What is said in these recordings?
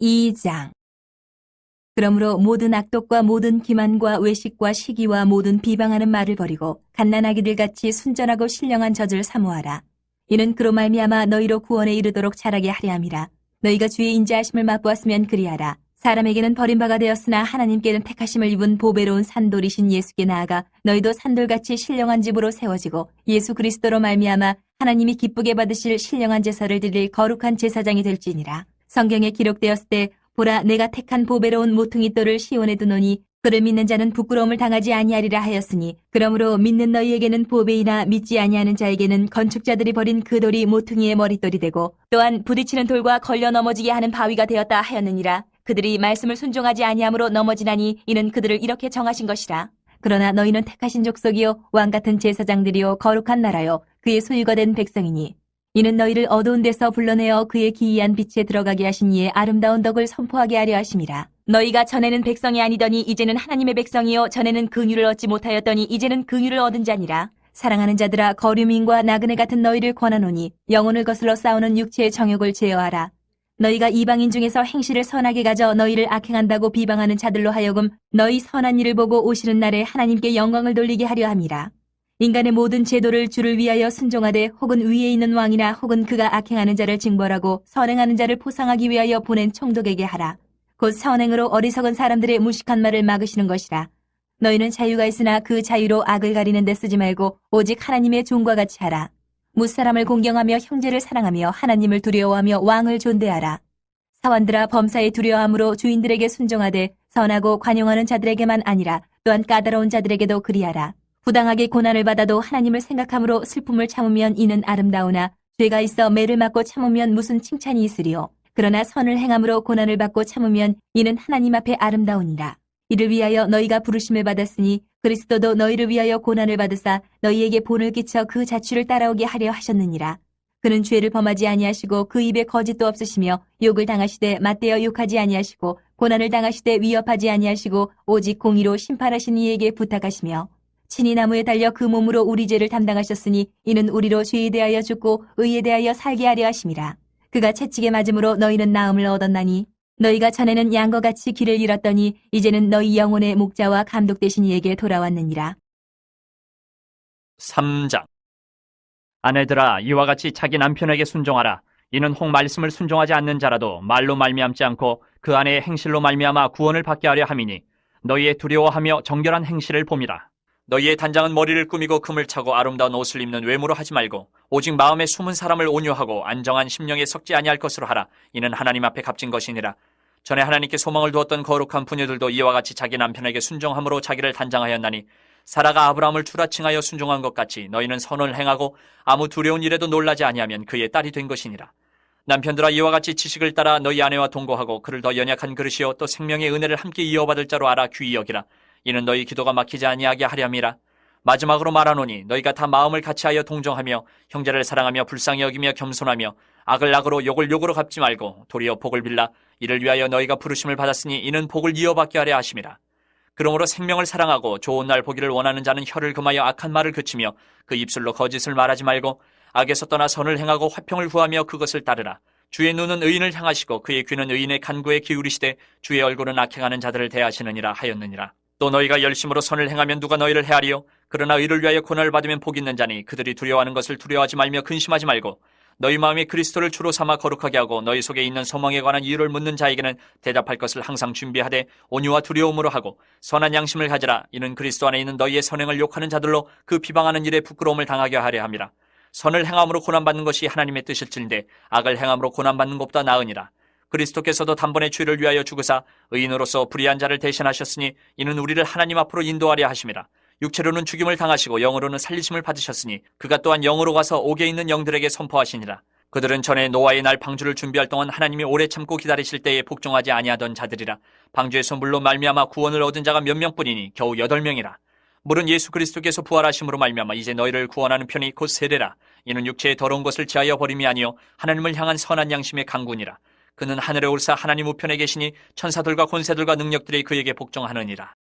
2장. 그러므로 모든 악독과 모든 기만과 외식과 시기와 모든 비방하는 말을 버리고 갓난아기들 같이 순전하고 신령한 젖을 사모하라. 이는 그로 말미암아 너희로 구원에 이르도록 자라게 하려 함이라. 너희가 주의 인자하심을 맛보았으면 그리하라. 사람에게는 버림바가 되었으나 하나님께는 택하심을 입은 보배로운 산돌이신 예수께 나아가 너희도 산돌같이 신령한 집으로 세워지고 예수 그리스도로 말미암아 하나님이 기쁘게 받으실 신령한 제사를 드릴 거룩한 제사장이 될지니라. 성경에 기록되었을 때 보라 내가 택한 보배로운 모퉁이 돌을 시온에 두노니 그를 믿는 자는 부끄러움을 당하지 아니하리라 하였으니 그러므로 믿는 너희에게는 보배이나 믿지 아니하는 자에게는 건축자들이 버린 그 돌이 모퉁이의 머릿돌이 되고 또한 부딪히는 돌과 걸려 넘어지게 하는 바위가 되었다 하였느니라. 그들이 말씀을 순종하지 아니함으로 넘어지나니 이는 그들을 이렇게 정하신 것이라. 그러나 너희는 택하신 족속이요 왕같은 제사장들이요 거룩한 나라요 그의 소유가 된 백성이니 이는 너희를 어두운 데서 불러내어 그의 기이한 빛에 들어가게 하신 이의 아름다운 덕을 선포하게 하려 하심이라. 너희가 전에는 백성이 아니더니 이제는 하나님의 백성이요 전에는 긍휼을 얻지 못하였더니 이제는 긍휼을 얻은 자니라. 사랑하는 자들아 거류민과 나그네 같은 너희를 권하노니 영혼을 거슬러 싸우는 육체의 정욕을 제어하라. 너희가 이방인 중에서 행실을 선하게 가져 너희를 악행한다고 비방하는 자들로 하여금 너희 선한 일을 보고 오시는 날에 하나님께 영광을 돌리게 하려 함이라. 인간의 모든 제도를 주를 위하여 순종하되 혹은 위에 있는 왕이나 혹은 그가 악행하는 자를 징벌하고 선행하는 자를 포상하기 위하여 보낸 총독에게 하라. 곧 선행으로 어리석은 사람들의 무식한 말을 막으시는 것이라. 너희는 자유가 있으나 그 자유로 악을 가리는 데 쓰지 말고 오직 하나님의 종과 같이 하라. 무사람을 공경하며 형제를 사랑하며 하나님을 두려워하며 왕을 존대하라. 사원들아 범사에 두려워함으로 주인들에게 순종하되 선하고 관용하는 자들에게만 아니라 또한 까다로운 자들에게도 그리하라. 부당하게 고난을 받아도 하나님을 생각함으로 슬픔을 참으면 이는 아름다우나 죄가 있어 매를 맞고 참으면 무슨 칭찬이 있으리요. 그러나 선을 행함으로 고난을 받고 참으면 이는 하나님 앞에 아름다우니라. 이를 위하여 너희가 부르심을 받았으니 그리스도도 너희를 위하여 고난을 받으사 너희에게 본을 끼쳐 그 자취를 따라오게 하려 하셨느니라. 그는 죄를 범하지 아니하시고 그 입에 거짓도 없으시며 욕을 당하시되 맞대어 욕하지 아니하시고 고난을 당하시되 위협하지 아니하시고 오직 공의로 심판하신 이에게 부탁하시며 친히 나무에 달려 그 몸으로 우리 죄를 담당하셨으니 이는 우리로 죄에 대하여 죽고 의에 대하여 살게 하려 하심이라. 그가 채찍에 맞음으로 너희는 나음을 얻었나니 너희가 전에는 양과 같이 길을 잃었더니 이제는 너희 영혼의 목자와 감독 되신 이에게 돌아왔느니라. 3장. 아내들아 이와 같이 자기 남편에게 순종하라. 이는 혹 말씀을 순종하지 않는 자라도 말로 말미암지 않고 그 아내의 행실로 말미암아 구원을 받게 하려 함이니 너희의 두려워하며 정결한 행실을 봄이라. 너희의 단장은 머리를 꾸미고 금을 차고 아름다운 옷을 입는 외모로 하지 말고 오직 마음에 숨은 사람을 온유하고 안정한 심령에 섞지 아니할 것으로 하라. 이는 하나님 앞에 값진 것이니라. 전에 하나님께 소망을 두었던 거룩한 부녀들도 이와 같이 자기 남편에게 순종함으로 자기를 단장하였나니 사라가 아브라함을 추라칭하여 순종한 것 같이 너희는 선을 행하고 아무 두려운 일에도 놀라지 아니하면 그의 딸이 된 것이니라. 남편들아 이와 같이 지식을 따라 너희 아내와 동거하고 그를 더 연약한 그릇이요 또 생명의 은혜를 함께 이어받을 자로 알아 귀히 여기라. 이는 너희 기도가 막히지 아니하게 하려 함이라. 마지막으로 말하노니 너희가 다 마음을 같이하여 동정하며 형제를 사랑하며 불쌍히 여기며 겸손하며 악을 악으로 욕을 욕으로 갚지 말고 도리어 복을 빌라. 이를 위하여 너희가 부르심을 받았으니 이는 복을 이어받게 하려 하심이라. 그러므로 생명을 사랑하고 좋은 날 보기를 원하는 자는 혀를 금하여 악한 말을 그치며 그 입술로 거짓을 말하지 말고 악에서 떠나 선을 행하고 화평을 구하며 그것을 따르라. 주의 눈은 의인을 향하시고 그의 귀는 의인의 간구에 기울이시되 주의 얼굴은 악행하는 자들을 대하시느니라 하였느니라. 또 너희가 열심으로 선을 행하면 누가 너희를 헤아리요? 그러나 의를 위하여 고난을 받으면 복 있는 자니 그들이 두려워하는 것을 두려워하지 말며 근심하지 말고 너희 마음에 그리스도를 주로 삼아 거룩하게 하고 너희 속에 있는 소망에 관한 이유를 묻는 자에게는 대답할 것을 항상 준비하되 온유와 두려움으로 하고 선한 양심을 가지라. 이는 그리스도 안에 있는 너희의 선행을 욕하는 자들로 그 비방하는 일에 부끄러움을 당하게 하려 함이라. 선을 행함으로 고난받는 것이 하나님의 뜻일진데 악을 행함으로 고난받는 것보다 나으니라. 그리스도께서도 단번에 죄를 위하여 죽으사 의인으로서 불의한 자를 대신하셨으니 이는 우리를 하나님 앞으로 인도하려 하심이라. 육체로는 죽임을 당하시고 영으로는 살리심을 받으셨으니 그가 또한 영으로 가서 옥에 있는 영들에게 선포하시니라. 그들은 전에 노아의 날 방주를 준비할 동안 하나님이 오래 참고 기다리실 때에 복종하지 아니하던 자들이라. 방주에서 물로 말미암아 구원을 얻은 자가 몇 명뿐이니 겨우 8명이라. 물은 예수 그리스도께서 부활하심으로 말미암아 이제 너희를 구원하는 편이 곧 세례라. 이는 육체의 더러운 것을 제하여 버림이 아니요 하나님을 향한 선한 양심의 강군이라. 그는 하늘에 올사 하나님 우편에 계시니 천사들과 권세들과 능력들이 그에게 복종하느니라.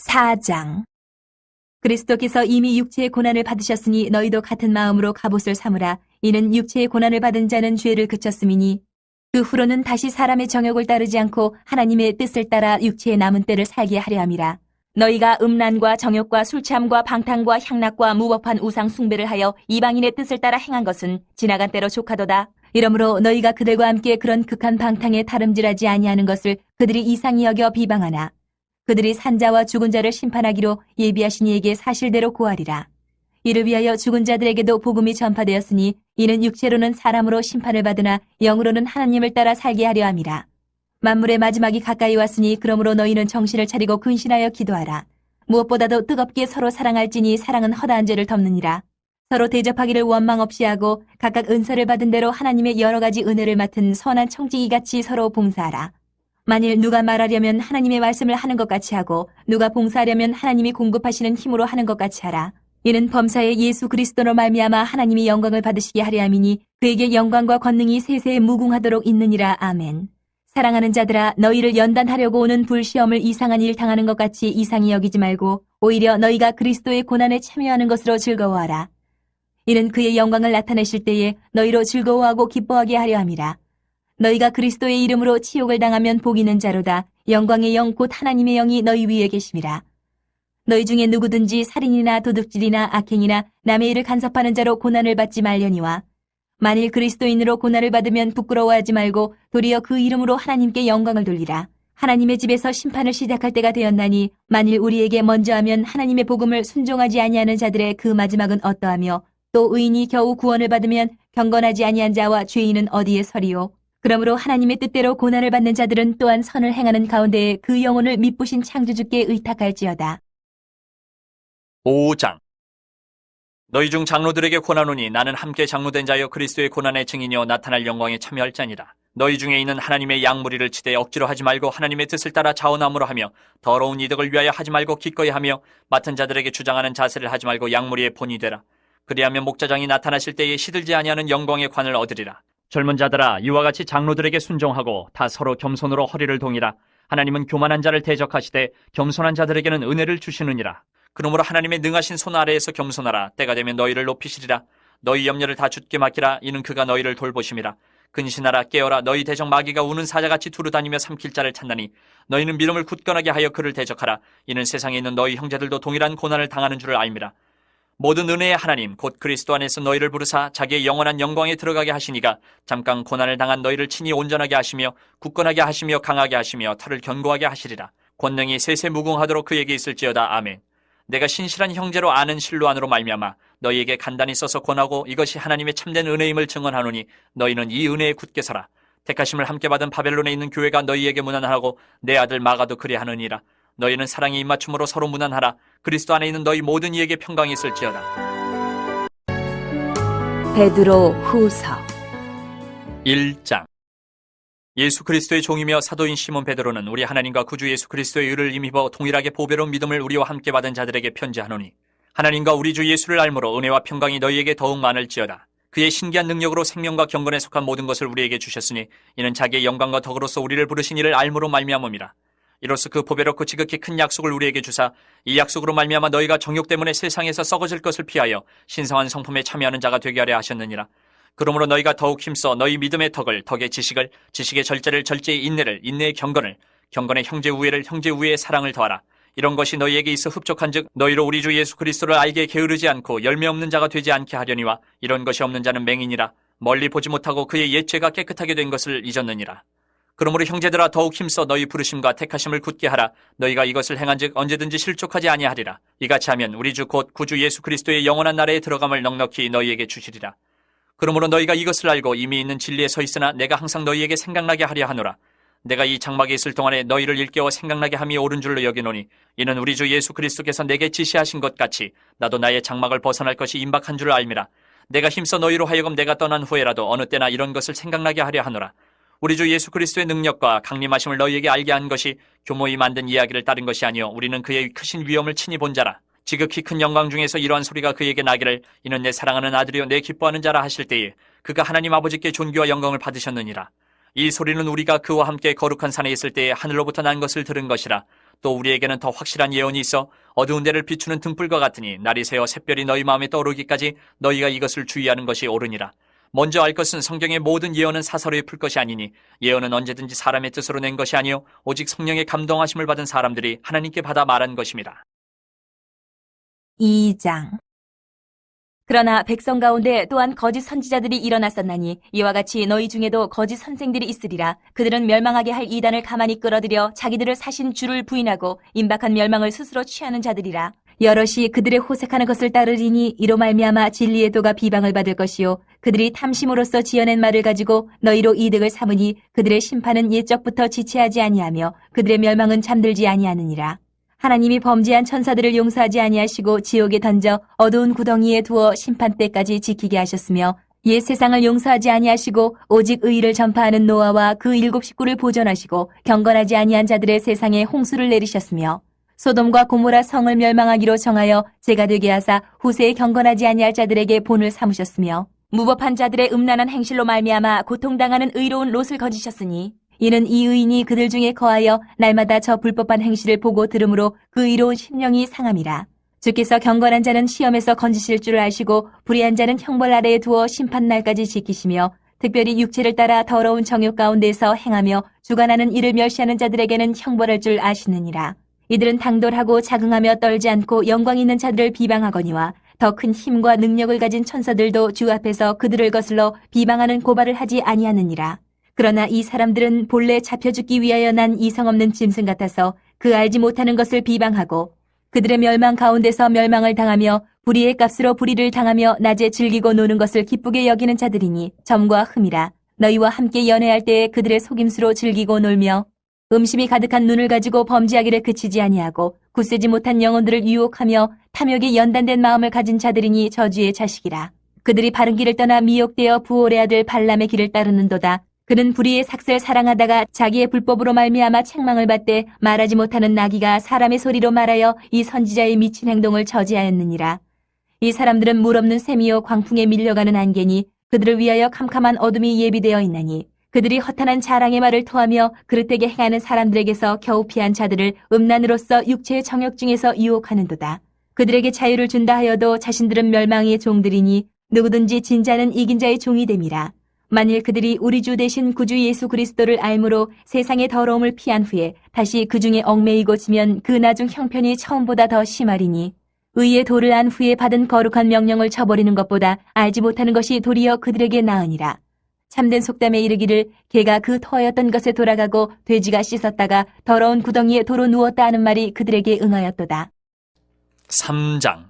4장. 그리스도께서 이미 육체의 고난을 받으셨으니 너희도 같은 마음으로 갑옷을 삼으라. 이는 육체의 고난을 받은 자는 죄를 그쳤음이니 그 후로는 다시 사람의 정욕을 따르지 않고 하나님의 뜻을 따라 육체의 남은 때를 살게 하려 함이라. 너희가 음란과 정욕과 술취함과 방탕과 향락과 무법한 우상 숭배를 하여 이방인의 뜻을 따라 행한 것은 지나간 때로 족하도다. 이러므로 너희가 그들과 함께 그런 극한 방탕에 다름질하지 아니하는 것을 그들이 이상히 여겨 비방하나 그들이 산자와 죽은 자를 심판하기로 예비하신 이에게 사실대로 고하리라. 이를 위하여 죽은 자들에게도 복음이 전파되었으니 이는 육체로는 사람으로 심판을 받으나 영으로는 하나님을 따라 살게 하려 함이라. 만물의 마지막이 가까이 왔으니 그러므로 너희는 정신을 차리고 근신하여 기도하라. 무엇보다도 뜨겁게 서로 사랑할지니 사랑은 허다한 죄를 덮느니라. 서로 대접하기를 원망 없이 하고 각각 은사를 받은 대로 하나님의 여러 가지 은혜를 맡은 선한 청지기같이 서로 봉사하라. 만일 누가 말하려면 하나님의 말씀을 하는 것 같이 하고 누가 봉사하려면 하나님이 공급하시는 힘으로 하는 것 같이 하라. 이는 범사에 예수 그리스도로 말미암아 하나님이 영광을 받으시게 하려 함이니 그에게 영광과 권능이 세세에 무궁하도록 있느니라. 아멘. 사랑하는 자들아, 너희를 연단하려고 오는 불시험을 이상한 일 당하는 것 같이 이상히 여기지 말고 오히려 너희가 그리스도의 고난에 참여하는 것으로 즐거워하라. 이는 그의 영광을 나타내실 때에 너희로 즐거워하고 기뻐하게 하려 함이라. 너희가 그리스도의 이름으로 치욕을 당하면 복 있는 자로다. 영광의 영 곧 하나님의 영이 너희 위에 계심이라. 너희 중에 누구든지 살인이나 도둑질이나 악행이나 남의 일을 간섭하는 자로 고난을 받지 말려니와 만일 그리스도인으로 고난을 받으면 부끄러워하지 말고 도리어 그 이름으로 하나님께 영광을 돌리라. 하나님의 집에서 심판을 시작할 때가 되었나니 만일 우리에게 먼저 하면 하나님의 복음을 순종하지 아니하는 자들의 그 마지막은 어떠하며 또 의인이 겨우 구원을 받으면 경건하지 아니한 자와 죄인은 어디에 서리요. 그러므로 하나님의 뜻대로 고난을 받는 자들은 또한 선을 행하는 가운데에 그 영혼을 미쁘신 창조주께 의탁할지어다. 5장. 너희 중 장로들에게 권하노니 나는 함께 장로된 자여 그리스도의 고난의 증인이여 나타날 영광에 참여할 자니라. 너희 중에 있는 하나님의 양무리를 치되 억지로 하지 말고 하나님의 뜻을 따라 자원함으로 하며 더러운 이득을 위하여 하지 말고 기꺼이 하며 맡은 자들에게 주장하는 자세를 하지 말고 양무리의 본이 되라. 그리하면 목자장이 나타나실 때에 시들지 아니하는 영광의 관을 얻으리라. 젊은 자들아, 이와 같이 장로들에게 순종하고 다 서로 겸손으로 허리를 동이라. 하나님은 교만한 자를 대적하시되 겸손한 자들에게는 은혜를 주시느니라. 그러므로 하나님의 능하신 손 아래에서 겸손하라. 때가 되면 너희를 높이시리라. 너희 염려를 다 주께 맡기라. 이는 그가 너희를 돌보심이라. 근신하라. 깨어라. 너희 대적 마귀가 우는 사자같이 두루다니며 삼킬 자를 찾나니 너희는 믿음을 굳건하게 하여 그를 대적하라. 이는 세상에 있는 너희 형제들도 동일한 고난을 당하는 줄을 알미라. 모든 은혜의 하나님 곧 그리스도 안에서 너희를 부르사 자기의 영원한 영광에 들어가게 하시니가 잠깐 고난을 당한 너희를 친히 온전하게 하시며 굳건하게 하시며 강하게 하시며 털을 견고하게 하시리라. 권능이 세세 무궁하도록 그에게 있을지어다. 아멘. 내가 신실한 형제로 아는 실로 안으로 말미암아 너희에게 간단히 써서 권하고 이것이 하나님의 참된 은혜임을 증언하노니 너희는 이 은혜에 굳게 서라. 택하심을 함께 받은 바벨론에 있는 교회가 너희에게 문안하고 내 아들 마가도 그리하느니라. 너희는 사랑의 입맞춤으로 서로 문안하라. 그리스도 안에 있는 너희 모든 이에게 평강이 있을지어다. 베드로 후서 1장. 예수 그리스도의 종이며 사도인 시몬 베드로는 우리 하나님과 구주 예수 그리스도의 의를 힘입어 동일하게 보배로운 믿음을 우리와 함께 받은 자들에게 편지하노니 하나님과 우리 주 예수를 알므로 은혜와 평강이 너희에게 더욱 많을지어다. 그의 신기한 능력으로 생명과 경건에 속한 모든 것을 우리에게 주셨으니 이는 자기의 영광과 덕으로서 우리를 부르신 이를 알므로 말미암음이라. 이로써 그 보배롭고 지극히 큰 약속을 우리에게 주사 이 약속으로 말미암아 너희가 정욕 때문에 세상에서 썩어질 것을 피하여 신성한 성품에 참여하는 자가 되게 하려 하셨느니라. 그러므로 너희가 더욱 힘써 너희 믿음의 덕을, 덕의 지식을, 지식의 절제를, 절제의 인내를, 인내의 경건을, 경건의 형제 우애를, 형제 우애의 사랑을 더하라. 이런 것이 너희에게 있어 흡족한즉 너희로 우리 주 예수 그리스도를 알게 게으르지 않고 열매 없는 자가 되지 않게 하려니와 이런 것이 없는 자는 맹인이라. 멀리 보지 못하고 그의 옛 죄가 깨끗하게 된 것을 잊었느니라. 그러므로 형제들아 더욱 힘써 너희 부르심과 택하심을 굳게 하라. 너희가 이것을 행한즉 언제든지 실족하지 아니하리라. 이같이 하면 우리 주 곧 구주 예수 그리스도의 영원한 나라에 들어감을 넉넉히 너희에게 주시리라. 그러므로 너희가 이것을 알고 이미 있는 진리에 서 있으나 내가 항상 너희에게 생각나게 하려 하노라. 내가 이 장막에 있을 동안에 너희를 일깨워 생각나게 함이 옳은 줄로 여기노니 이는 우리 주 예수 그리스도께서 내게 지시하신 것 같이 나도 나의 장막을 벗어날 것이 임박한 줄을 알미라. 내가 힘써 너희로 하여금 내가 떠난 후에라도 어느 때나 이런 것을 생각나게 하려 하노라. 우리 주 예수 그리스도의 능력과 강림하심을 너희에게 알게 한 것이 교모이 만든 이야기를 따른 것이 아니요 우리는 그의 크신 위엄을 친히 본 자라. 지극히 큰 영광 중에서 이러한 소리가 그에게 나기를 이는 내 사랑하는 아들이요 내 기뻐하는 자라 하실 때에 그가 하나님 아버지께 존귀와 영광을 받으셨느니라. 이 소리는 우리가 그와 함께 거룩한 산에 있을 때에 하늘로부터 난 것을 들은 것이라. 또 우리에게는 더 확실한 예언이 있어 어두운 데를 비추는 등불과 같으니 날이 새어 샛별이 너희 마음에 떠오르기까지 너희가 이것을 주의하는 것이 옳으니라. 먼저 알 것은 성경의 모든 예언은 사사로이 풀 것이 아니니 예언은 언제든지 사람의 뜻으로 낸 것이 아니요 오직 성령의 감동하심을 받은 사람들이 하나님께 받아 말한 것입니다. 2장. 그러나 백성 가운데 또한 거짓 선지자들이 일어났었나니 이와 같이 너희 중에도 거짓 선생들이 있으리라. 그들은 멸망하게 할 이단을 가만히 끌어들여 자기들을 사신 주를 부인하고 임박한 멸망을 스스로 취하는 자들이라. 여럿이 그들의 호색하는 것을 따르리니 이로 말미암아 진리의 도가 비방을 받을 것이요 그들이 탐심으로써 지어낸 말을 가지고 너희로 이득을 삼으니 그들의 심판은 옛적부터 지체하지 아니하며 그들의 멸망은 잠들지 아니하느니라. 하나님이 범죄한 천사들을 용서하지 아니하시고 지옥에 던져 어두운 구덩이에 두어 심판 때까지 지키게 하셨으며 옛 세상을 용서하지 아니하시고 오직 의를 전파하는 노아와 그 7 식구를 보존하시고 경건하지 아니한 자들의 세상에 홍수를 내리셨으며 소돔과 고모라 성을 멸망하기로 정하여 제가 되게 하사 후세에 경건하지 아니할 자들에게 본을 삼으셨으며 무법한 자들의 음란한 행실로 말미암아 고통당하는 의로운 롯을 거지셨으니 이는 이 의인이 그들 중에 거하여 날마다 저 불법한 행실을 보고 들으므로 그 의로운 심령이 상함이라. 주께서 경건한 자는 시험에서 건지실 줄 아시고 불의한 자는 형벌 아래에 두어 심판날까지 지키시며 특별히 육체를 따라 더러운 정욕 가운데서 행하며 주관하는 이를 멸시하는 자들에게는 형벌할 줄 아시느니라. 이들은 당돌하고 자긍하며 떨지 않고 영광 있는 자들을 비방하거니와 더 큰 힘과 능력을 가진 천사들도 주 앞에서 그들을 거슬러 비방하는 고발을 하지 아니하느니라. 그러나 이 사람들은 본래 잡혀 죽기 위하여 난 이성 없는 짐승 같아서 그 알지 못하는 것을 비방하고 그들의 멸망 가운데서 멸망을 당하며 불의의 값으로 불의를 당하며 낮에 즐기고 노는 것을 기쁘게 여기는 자들이니 점과 흠이라. 너희와 함께 연애할 때에 그들의 속임수로 즐기고 놀며 음심이 가득한 눈을 가지고 범죄하기를 그치지 아니하고 굳세지 못한 영혼들을 유혹하며 탐욕에 연단된 마음을 가진 자들이니 저주의 자식이라. 그들이 바른 길을 떠나 미혹되어 부올의 아들 발람의 길을 따르는도다. 그는 불의의 삭슬 사랑하다가 자기의 불법으로 말미암아 책망을 받되 말하지 못하는 나귀가 사람의 소리로 말하여 이 선지자의 미친 행동을 저지하였느니라. 이 사람들은 물 없는 샘이요 광풍에 밀려가는 안개니 그들을 위하여 캄캄한 어둠이 예비되어 있나니 그들이 허탄한 자랑의 말을 토하며 그릇되게 행하는 사람들에게서 겨우 피한 자들을 음란으로서 육체의 정욕 중에서 유혹하는도다. 그들에게 자유를 준다 하여도 자신들은 멸망의 종들이니 누구든지 진자는 이긴 자의 종이 됨이라. 만일 그들이 우리 주 대신 구주 예수 그리스도를 알므로 세상의 더러움을 피한 후에 다시 그 중에 얽매이고 지면 그 나중 형편이 처음보다 더 심하리니 의의 도를 안 후에 받은 거룩한 명령을 저버리는 것보다 알지 못하는 것이 도리어 그들에게 나으니라. 참된 속담에 이르기를 개가 그 터였던 것에 돌아가고 돼지가 씻었다가 더러운 구덩이에 도로 누웠다 하는 말이 그들에게 응하였도다. 3장.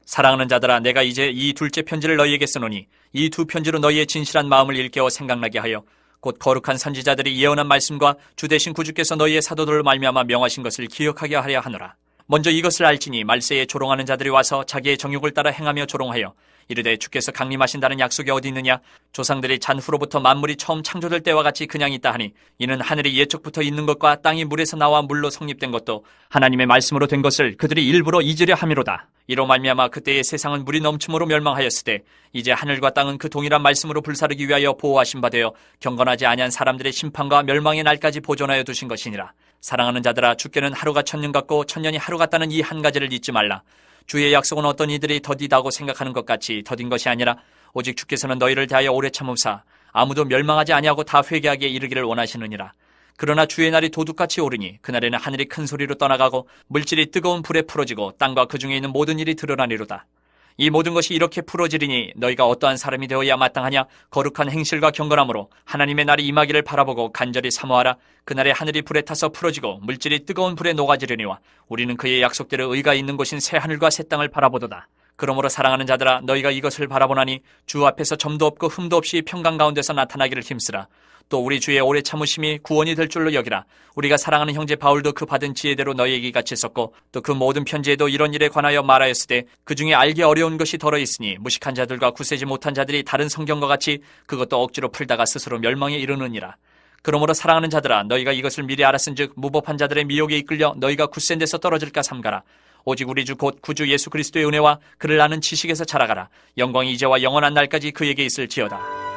사랑하는 자들아, 내가 이제 이 둘째 편지를 너희에게 쓰노니 이 두 편지로 너희의 진실한 마음을 일깨워 생각나게 하여 곧 거룩한 선지자들이 예언한 말씀과 주 되신 구주께서 너희의 사도들을 말미암아 명하신 것을 기억하게 하려 하노라. 먼저 이것을 알지니 말세에 조롱하는 자들이 와서 자기의 정욕을 따라 행하며 조롱하여 이르되 주께서 강림하신다는 약속이 어디 있느냐? 조상들이 잔후로부터 만물이 처음 창조될 때와 같이 그냥 있다 하니 이는 하늘이 옛적부터 있는 것과 땅이 물에서 나와 물로 성립된 것도 하나님의 말씀으로 된 것을 그들이 일부러 잊으려 함이로다. 이로 말미암아 그때의 세상은 물이 넘침으로 멸망하였으되 이제 하늘과 땅은 그 동일한 말씀으로 불사르기 위하여 보호하신 바 되어 경건하지 아니한 사람들의 심판과 멸망의 날까지 보존하여 두신 것이니라. 사랑하는 자들아, 주께는 하루가 천년 같고 천년이 하루 같다는 이 한 가지를 잊지 말라. 주의 약속은 어떤 이들이 더디다고 생각하는 것 같이 더딘 것이 아니라 오직 주께서는 너희를 대하여 오래 참으사 아무도 멸망하지 아니하고 다 회개하기에 이르기를 원하시느니라. 그러나 주의 날이 도둑같이 오르니 그날에는 하늘이 큰 소리로 떠나가고 물질이 뜨거운 불에 풀어지고 땅과 그 중에 있는 모든 일이 드러나리로다. 이 모든 것이 이렇게 풀어지리니 너희가 어떠한 사람이 되어야 마땅하냐? 거룩한 행실과 경건함으로 하나님의 날이 임하기를 바라보고 간절히 사모하라. 그날에 하늘이 불에 타서 풀어지고 물질이 뜨거운 불에 녹아지려니와 우리는 그의 약속대로 의가 있는 곳인 새 하늘과 새 땅을 바라보도다. 그러므로 사랑하는 자들아, 너희가 이것을 바라보나니 주 앞에서 점도 없고 흠도 없이 평강 가운데서 나타나기를 힘쓰라. 또 우리 주의 오래 참으심이 구원이 될 줄로 여기라. 우리가 사랑하는 형제 바울도 그 받은 지혜대로 너희에게 같이 썼고 또 그 모든 편지에도 이런 일에 관하여 말하였으되 그 중에 알기 어려운 것이 덜어 있으니 무식한 자들과 굳세지 못한 자들이 다른 성경과 같이 그것도 억지로 풀다가 스스로 멸망에 이르느니라. 그러므로 사랑하는 자들아, 너희가 이것을 미리 알았은즉 무법한 자들의 미혹에 이끌려 너희가 굳센 데서 떨어질까 삼가라. 오직 우리 주 곧 구주 예수 그리스도의 은혜와 그를 아는 지식에서 자라가라. 영광이 이제와 영원한 날까지 그에게 있을지어다.